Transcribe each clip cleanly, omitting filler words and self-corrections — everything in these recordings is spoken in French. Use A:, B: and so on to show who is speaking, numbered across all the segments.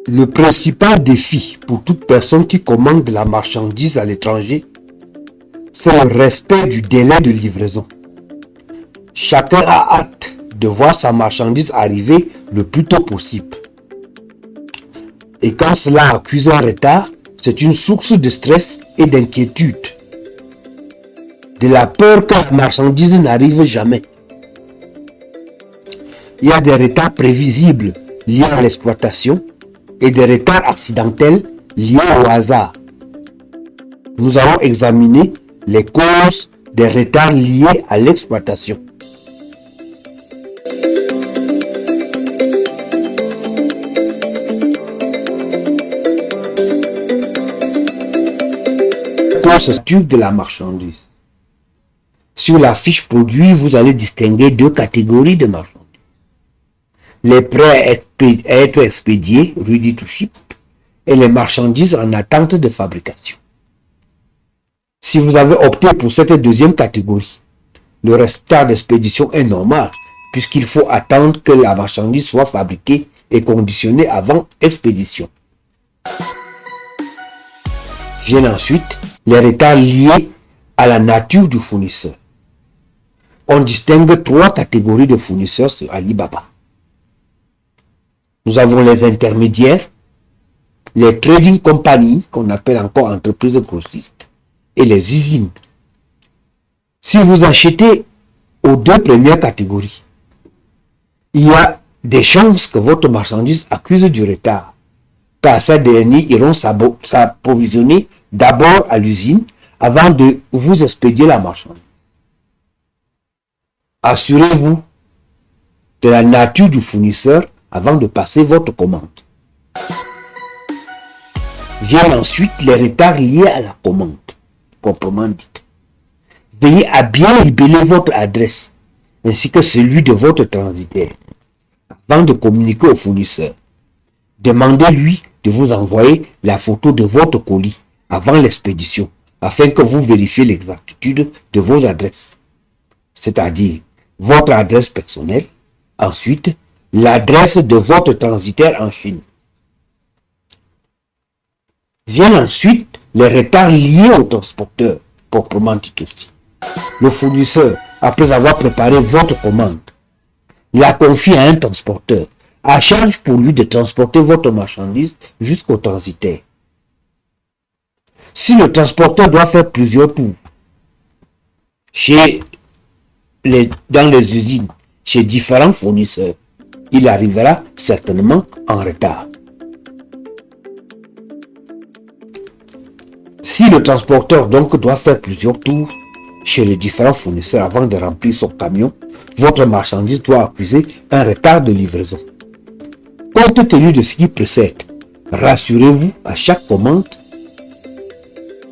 A: Le principal défi pour toute personne qui commande de la marchandise à l'étranger, c'est le respect du délai de livraison. Chacun a hâte de voir sa marchandise arriver le plus tôt possible. Et quand cela accuse un retard, c'est une source de stress et d'inquiétude. De la peur que la marchandise n'arrive jamais. Il y a des retards prévisibles liés à l'exploitation et des retards accidentels liés au hasard. Nous allons examiner les causes des retards liés à l'exploitation. Structure de la marchandise. Sur la fiche produit, vous allez distinguer deux catégories de marchandises. Les prêts à être expédiés, ready to ship, et les marchandises en attente de fabrication. Si vous avez opté pour cette deuxième catégorie, le retard d'expédition est normal, puisqu'il faut attendre que la marchandise soit fabriquée et conditionnée avant expédition. Viennent ensuite les retards liés à la nature du fournisseur. On distingue trois catégories de fournisseurs sur Alibaba. Nous avons les intermédiaires, les trading companies, qu'on appelle encore entreprises grossistes, et les usines. Si vous achetez aux deux premières catégories, il y a des chances que votre marchandise accuse du retard, car ces derniers iront s'approvisionner d'abord à l'usine avant de vous expédier la marchandise. Assurez-vous de la nature du fournisseur avant de passer votre commande. Viennent ensuite les retards liés à la commande, proprement dite. Veillez à bien libeller votre adresse ainsi que celui de votre transitaire avant de communiquer au fournisseur. Demandez-lui de vous envoyer la photo de votre colis avant l'expédition afin que vous vérifiez l'exactitude de vos adresses, c'est-à-dire votre adresse personnelle, ensuite l'adresse de votre transitaire en Chine. Viennent ensuite les retards liés au transporteur, proprement dit aussi. Le fournisseur, après avoir préparé votre commande, la confie à un transporteur, à charge pour lui de transporter votre marchandise jusqu'au transitaire. Si le transporteur doit faire plusieurs tours dans les usines, chez différents fournisseurs, il arrivera certainement en retard. Si le transporteur donc doit faire plusieurs tours chez les différents fournisseurs avant de remplir son camion, votre marchandise doit accuser un retard de livraison. Compte tenu de ce qui précède, rassurez-vous à chaque commande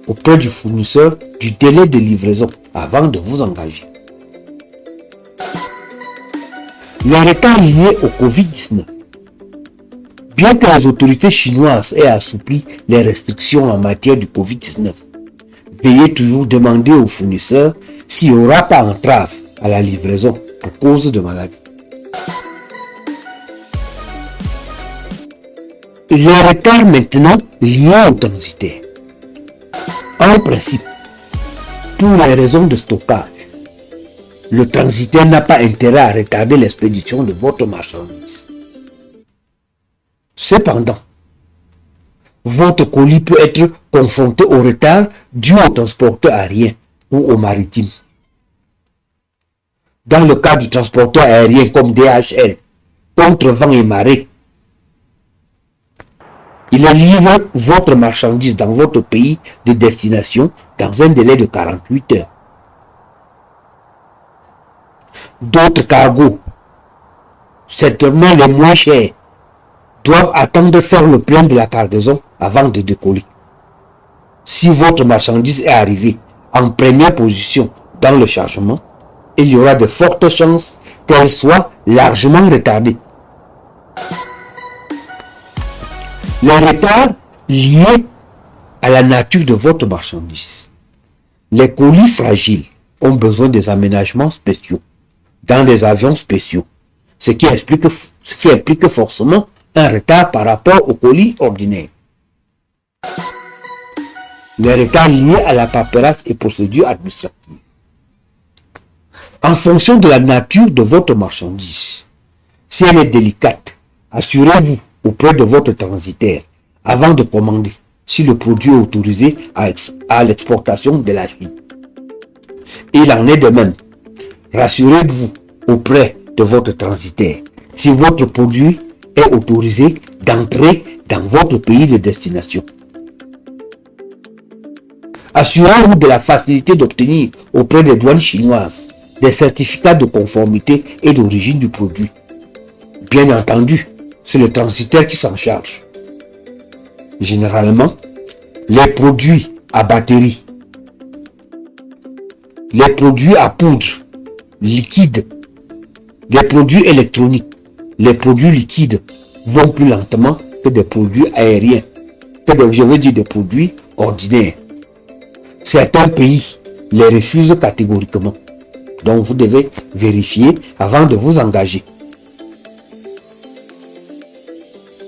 A: auprès du fournisseur du délai de livraison avant de vous engager. Les retards liés au Covid-19. Bien que les autorités chinoises aient assoupli les restrictions en matière du Covid-19, veuillez toujours demander aux fournisseurs s'il n'y aura pas entrave à la livraison pour cause de maladie. Les retards maintenant liés au transitaire. En principe, pour les raisons de stockage, le transitaire n'a pas intérêt à retarder l'expédition de votre marchandise. Cependant, votre colis peut être confronté au retard dû au transporteur aérien ou au maritime. Dans le cas du transporteur aérien comme DHL, contre vent et marée, il livre votre marchandise dans votre pays de destination dans un délai de 48 heures. D'autres cargos, certainement les moins chers, doivent attendre de faire le plein de la cargaison avant de décoller. Si votre marchandise est arrivée en première position dans le chargement, il y aura de fortes chances qu'elle soit largement retardée. Les retards liés à la nature de votre marchandise. Les colis fragiles ont besoin des aménagements spéciaux dans des avions spéciaux, ce qui implique forcément un retard par rapport au colis ordinaire. Les retards liés à la paperasse et procédures administratives. En fonction de la nature de votre marchandise, si elle est délicate, assurez-vous auprès de votre transitaire avant de commander si le produit est autorisé à l'exportation de la Chine. Il en est de même. Rassurez-vous auprès de votre transitaire si votre produit est autorisé d'entrer dans votre pays de destination. Assurez-vous de la facilité d'obtenir auprès des douanes chinoises des certificats de conformité et d'origine du produit. Bien entendu, c'est le transitaire qui s'en charge. Généralement, les produits à batterie, les produits à poudre, liquide, les produits électroniques, les produits liquides vont plus lentement que des produits aériens, je veux dire des produits ordinaires. Certains pays les refusent catégoriquement. Donc vous devez vérifier avant de vous engager.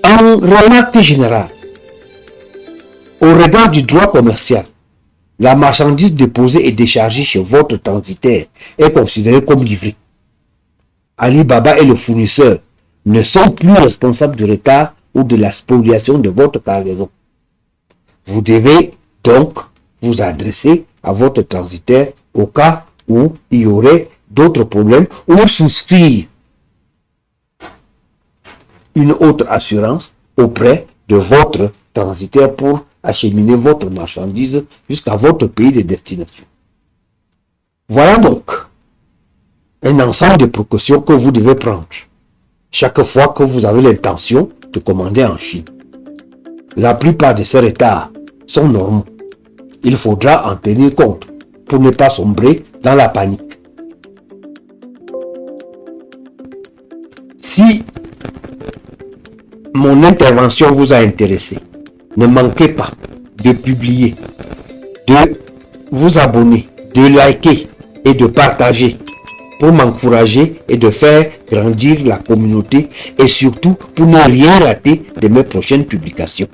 A: En remarque générale, au regard du droit commercial, la marchandise déposée et déchargée chez votre transitaire est considérée comme livrée. Alibaba et le fournisseur ne sont plus responsables du retard ou de la spoliation de votre cargaison. Vous devez donc vous adresser à votre transitaire au cas où il y aurait d'autres problèmes ou souscrire une autre assurance auprès de votre transitaire pour acheminer votre marchandise jusqu'à votre pays de destination. Voilà donc un ensemble de précautions que vous devez prendre chaque fois que vous avez l'intention de commander en Chine. La plupart de ces retards sont normaux. Il faudra en tenir compte pour ne pas sombrer dans la panique. Si mon intervention vous a intéressé, ne manquez pas de publier, de vous abonner, de liker et de partager pour m'encourager et de faire grandir la communauté et surtout pour ne rien rater de mes prochaines publications.